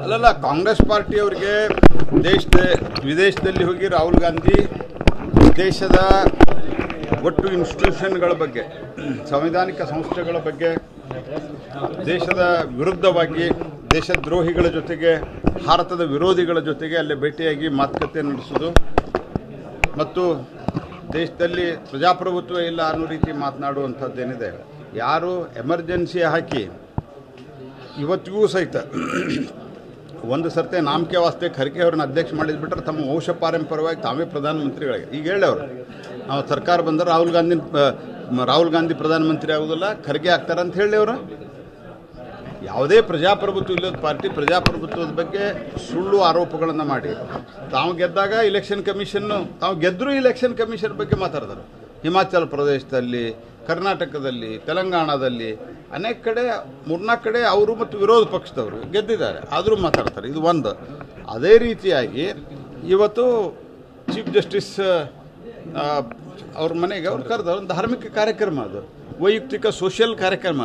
ಅಲ್ಲಲ್ಲ, ಕಾಂಗ್ರೆಸ್ ಪಾರ್ಟಿಯವರಿಗೆ ವಿದೇಶದಲ್ಲಿ ಹೋಗಿ ರಾಹುಲ್ ಗಾಂಧಿ ದೇಶದ ಒಟ್ಟು ಇನ್ಸ್ಟಿಟ್ಯೂಷನ್ಗಳ ಬಗ್ಗೆ, ಸಂವಿಧಾನಿಕ ಸಂಸ್ಥೆಗಳ ಬಗ್ಗೆ, ದೇಶದ ವಿರುದ್ಧವಾಗಿ ದೇಶದ್ರೋಹಿಗಳ ಜೊತೆಗೆ, ಭಾರತದ ವಿರೋಧಿಗಳ ಜೊತೆಗೆ ಅಲ್ಲಿ ಭೇಟಿಯಾಗಿ ಮಾತುಕತೆ ನಡೆಸೋದು ಮತ್ತು ದೇಶದಲ್ಲಿ ಪ್ರಜಾಪ್ರಭುತ್ವ ಇಲ್ಲ ಅನ್ನೋ ರೀತಿ ಮಾತನಾಡುವಂಥದ್ದೇನಿದೆ, ಯಾರು ಎಮರ್ಜೆನ್ಸಿ ಹಾಕಿ ಇವತ್ತಿಗೂ ಸಹಿತ ಒಂದು ಸರ್ತೆ ನಾಮಕೆ ವಾಸ್ತೆ ಖರ್ಗೆ ಅವ್ರನ್ನ ಅಧ್ಯಕ್ಷ ಮಾಡಿದ್ಬಿಟ್ರೆ ತಮ್ಮ ವಂಶ ಪಾರಂಪರ್ಯವಾಗಿ ತಾವೇ ಪ್ರಧಾನಮಂತ್ರಿಗಳಿಗೆ ಈಗ ಹೇಳವ್ರು, ನಾವು ಸರ್ಕಾರ ಬಂದರೆ ರಾಹುಲ್ ಗಾಂಧಿ ಪ್ರಧಾನಮಂತ್ರಿ ಆಗೋದಿಲ್ಲ, ಖರ್ಗೆ ಆಗ್ತಾರೆ ಅಂತ ಹೇಳಿ ಅವರು. ಯಾವುದೇ ಪ್ರಜಾಪ್ರಭುತ್ವ ಇಲ್ಲದ ಪಾರ್ಟಿ ಪ್ರಜಾಪ್ರಭುತ್ವದ ಬಗ್ಗೆ ಸುಳ್ಳು ಆರೋಪಗಳನ್ನು ಮಾಡಿ ತಾವು ಗೆದ್ದಾಗ ಇಲೆಕ್ಷನ್ ಕಮಿಷನ್ನು ತಾವು ಗೆದ್ದರೂ ಇಲೆಕ್ಷನ್ ಕಮಿಷನ್ ಬಗ್ಗೆ ಮಾತಾಡ್ತಾರೆ. ಹಿಮಾಚಲ ಪ್ರದೇಶದಲ್ಲಿ, ಕರ್ನಾಟಕದಲ್ಲಿ, ತೆಲಂಗಾಣದಲ್ಲಿ ಅನೇಕ ಕಡೆ 3-4 ಕಡೆ ಅವರು ಮತ್ತು ವಿರೋಧ ಪಕ್ಷದವರು ಗೆದ್ದಿದ್ದಾರೆ, ಆದರೂ ಮಾತಾಡ್ತಾರೆ. ಇದು ಒಂದು. ಅದೇ ರೀತಿಯಾಗಿ ಇವತ್ತು ಚೀಫ್ ಜಸ್ಟಿಸ್ ಅವ್ರ ಮನೆಗೆ ಅವ್ರು ಕರೆದ ಒಂದು ಧಾರ್ಮಿಕ ಕಾರ್ಯಕ್ರಮ, ಅದು ವೈಯಕ್ತಿಕ ಸೋಷಿಯಲ್ ಕಾರ್ಯಕ್ರಮ,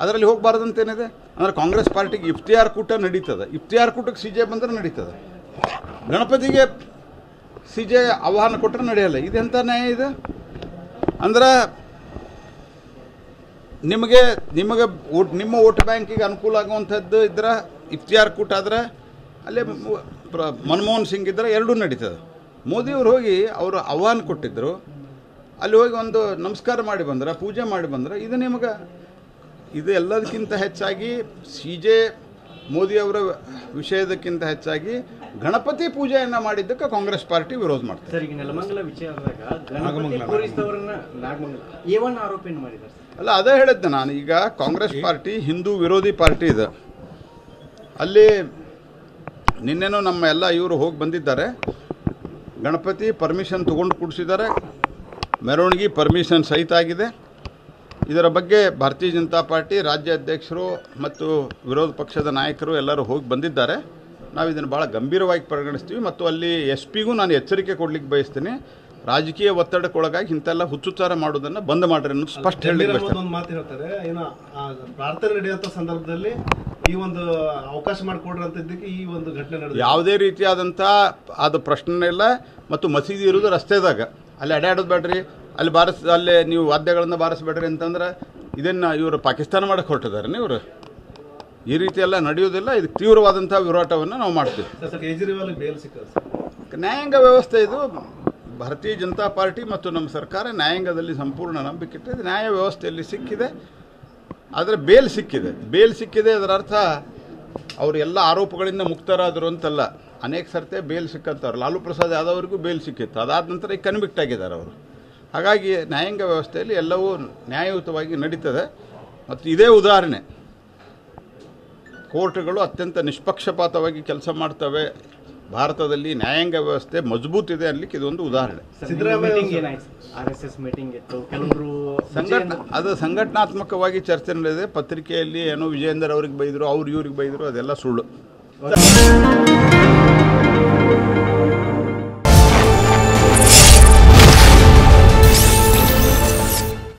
ಅದರಲ್ಲಿ ಹೋಗಬಾರ್ದಂತೇನಿದೆ. ಅಂದರೆ ಕಾಂಗ್ರೆಸ್ ಪಾರ್ಟಿಗೆ ಇಫ್ತಿಯಾರ್ ಕೂಟ ನಡೀತದೆ, ಇಫ್ತಿಯಾರ್ ಕೂಟಕ್ಕೆ CJ ಬಂದರೆ ನಡೀತದೆ, ಗಣಪತಿಗೆ CJ ಆಹ್ವಾನ ಕೊಟ್ಟರೆ ನಡೆಯಲ್ಲ. ಇದೆಂಥ ನ್ಯಾಯ ಇದೆ? ಅಂದ್ರೆ ನಿಮಗೆ ನಿಮ್ಮ ವೋಟ್ ಬ್ಯಾಂಕಿಗೆ ಅನುಕೂಲ ಆಗುವಂಥದ್ದು ಇದ್ರೆ ಇಫ್ತಿಯಾರ್ ಕೂಟ ಆದರೆ ಅಲ್ಲೇ ಮನಮೋಹನ್ ಸಿಂಗ್ ಇದ್ದರೆ ಎರಡೂ ನಡೀತದೆ. ಮೋದಿಯವರು ಹೋಗಿ ಅವರು ಆಹ್ವಾನ ಕೊಟ್ಟಿದ್ದರು, ಅಲ್ಲಿ ಹೋಗಿ ಒಂದು ನಮಸ್ಕಾರ ಮಾಡಿ ಬಂದ್ರೆ, ಪೂಜೆ ಮಾಡಿ ಬಂದ್ರೆ, ಇದು ನಿಮಗೆ ಇದು ಎಲ್ಲದಕ್ಕಿಂತ ಹೆಚ್ಚಾಗಿ CJ ಮೋದಿಯವರ ವಿಷಯದಕ್ಕಿಂತ ಹೆಚ್ಚಾಗಿ ಗಣಪತಿ ಪೂಜೆಯನ್ನು ಮಾಡಿದ್ದಕ್ಕೆ ಕಾಂಗ್ರೆಸ್ ಪಾರ್ಟಿ ವಿರೋಧ ಮಾಡ್ತಾರೆ. ಸರ್, ಈಗ ನೆಲಮಂಗಲ ವಿಷಯದಾಗ ಆರೋಪ ಮಾಡಿದ್ದಾರೆ. ಅಲ್ಲ, ಅದೇ ಹೇಳಿದ್ದೆ ನಾನು. ಈಗ ಕಾಂಗ್ರೆಸ್ ಪಾರ್ಟಿ ಹಿಂದೂ ವಿರೋಧಿ ಪಾರ್ಟಿ ಇದೆ. ಅಲ್ಲಿ ನಿನ್ನೆನೂ ನಮ್ಮ ಎಲ್ಲ ಇವರು ಹೋಗಿ ಬಂದಿದ್ದಾರೆ. ಗಣಪತಿ ಪರ್ಮಿಷನ್ ತೊಗೊಂಡು ಕೂಡಿಸಿದ್ದಾರೆ, ಮೆರವಣಿಗೆ ಪರ್ಮಿಷನ್ ಸಹಿತ ಆಗಿದೆ. ಇದರ ಬಗ್ಗೆ ಭಾರತೀಯ ಜನತಾ ಪಾರ್ಟಿ ರಾಜ್ಯ ಅಧ್ಯಕ್ಷರು ಮತ್ತು ವಿರೋಧ ಪಕ್ಷದ ನಾಯಕರು ಎಲ್ಲರೂ ಹೋಗಿ ಬಂದಿದ್ದಾರೆ. ನಾವು ಇದನ್ನು ಭಾಳ ಗಂಭೀರವಾಗಿ ಪರಿಗಣಿಸ್ತೀವಿ ಮತ್ತು ಅಲ್ಲಿ SP ನಾನು ಎಚ್ಚರಿಕೆ ಕೊಡ್ಲಿಕ್ಕೆ ಬಯಸ್ತೀನಿ. ರಾಜಕೀಯ ಒತ್ತಡಕ್ಕೊಳಗಾಗಿ ಇಂತೆಲ್ಲ ಹುಚ್ಚುಚ್ಚಾರ ಮಾಡೋದನ್ನು ಬಂದ್ ಮಾಡ್ರಿ ಅನ್ನೋದು ಸ್ಪಷ್ಟ ಹೇಳಲಿಕ್ಕೆ ಬಯಸ್ತೀನಿ. ಒಂದು ಮಾತು ಹೇಳ್ತಾರೆ, ಏನು ಪ್ರಾರ್ಥನೆ ನಡೆಯುವಂಥ ಸಂದರ್ಭದಲ್ಲಿ ಈ ಒಂದು ಅವಕಾಶ ಮಾಡಿಕೊಡ್ರಿ ಅಂತ ಇದ್ದಕ್ಕೆ ಈ ಒಂದು ಘಟನೆ ನಡೆದಿದೆ. ಯಾವುದೇ ರೀತಿಯಾದಂಥ ಅದು ಪ್ರಶ್ನೆ ಇಲ್ಲ. ಮತ್ತು ಮಸೀದಿ ಇರೋದು ರಸ್ತೆದಾಗ, ಅಲ್ಲಿ ಅಡ್ಡಾಡೋದು ಬೇಡ್ರಿ, ಅಲ್ಲೇ ನೀವು ವಾದ್ಯಗಳನ್ನು ಬಾರಿಸಬೇಡ್ರಿ ಅಂತಂದ್ರೆ ಇದನ್ನು ಇವರು ಪಾಕಿಸ್ತಾನ ಮಾಡಕ್ಕೆ ಹೊರಟಿದ್ದಾರೆ. ಇವರು ಈ ರೀತಿ ಎಲ್ಲ ನಡೆಯೋದಿಲ್ಲ. ಇದಕ್ಕೆ ತೀವ್ರವಾದಂಥ ವಿರೋಧವನ್ನು ನಾವು ಮಾಡ್ತೀವಿ. ಕೇಜ್ರಿವಾಲ್ ಬೇಲ್ ಸಿಕ್ಕ ನ್ಯಾಯಾಂಗ ವ್ಯವಸ್ಥೆ ಇದು. ಭಾರತೀಯ ಜನತಾ ಪಾರ್ಟಿ ಮತ್ತು ನಮ್ಮ ಸರ್ಕಾರ ನ್ಯಾಯಾಂಗದಲ್ಲಿ ಸಂಪೂರ್ಣ ನಂಬಿಕೆ ಇಟ್ಟಿದೆ. ನ್ಯಾಯ ವ್ಯವಸ್ಥೆಯಲ್ಲಿ ಸಿಕ್ಕಿದೆ, ಆದರೆ ಬೇಲ್ ಸಿಕ್ಕಿದೆ. ಅದರ ಅರ್ಥ ಅವರು ಎಲ್ಲ ಆರೋಪಗಳಿಂದ ಮುಕ್ತರಾದರು ಅಂತಲ್ಲ. ಅನೇಕ ಸರ್ತೆ ಬೇಲ್ ಸಿಕ್ಕಂಥವ್ರು. ಲಾಲು ಪ್ರಸಾದ್ ಯಾದವ್ ಅವರಿಗೂ ಬೇಲ್ ಸಿಕ್ಕಿತ್ತು, ಅದಾದ ನಂತರ ಈಗ ಕನ್ವಿಕ್ಟ್ ಆಗಿದ್ದಾರೆ ಅವರು. ಹಾಗಾಗಿ ನ್ಯಾಯಾಂಗ ವ್ಯವಸ್ಥೆಯಲ್ಲಿ ಎಲ್ಲವೂ ನ್ಯಾಯಯುತವಾಗಿ ನಡೀತದೆ. ಮತ್ತು ಇದೇ ಉದಾಹರಣೆ, ಕೋರ್ಟ್ಗಳು ಅತ್ಯಂತ ನಿಷ್ಪಕ್ಷಪಾತವಾಗಿ ಕೆಲಸ ಮಾಡ್ತವೆ. ಭಾರತದಲ್ಲಿ ನ್ಯಾಯಾಂಗ ವ್ಯವಸ್ಥೆ ಮಜಬೂತ್ ಇದೆ ಅನ್ನಲಿಕ್ಕೆ ಇದೊಂದು ಉದಾಹರಣೆ. ಅದು ಸಂಘಟನಾತ್ಮಕವಾಗಿ ಚರ್ಚೆ ನಡೆದಿದೆ. ಪತ್ರಿಕೆಯಲ್ಲಿ ಏನೋ ವಿಜಯೇಂದರ್ ಅವ್ರಿಗೆ ಬೈದರು, ಇವ್ರಿಗೆ ಬೈದರು, ಅದೆಲ್ಲ ಸುಳ್ಳು.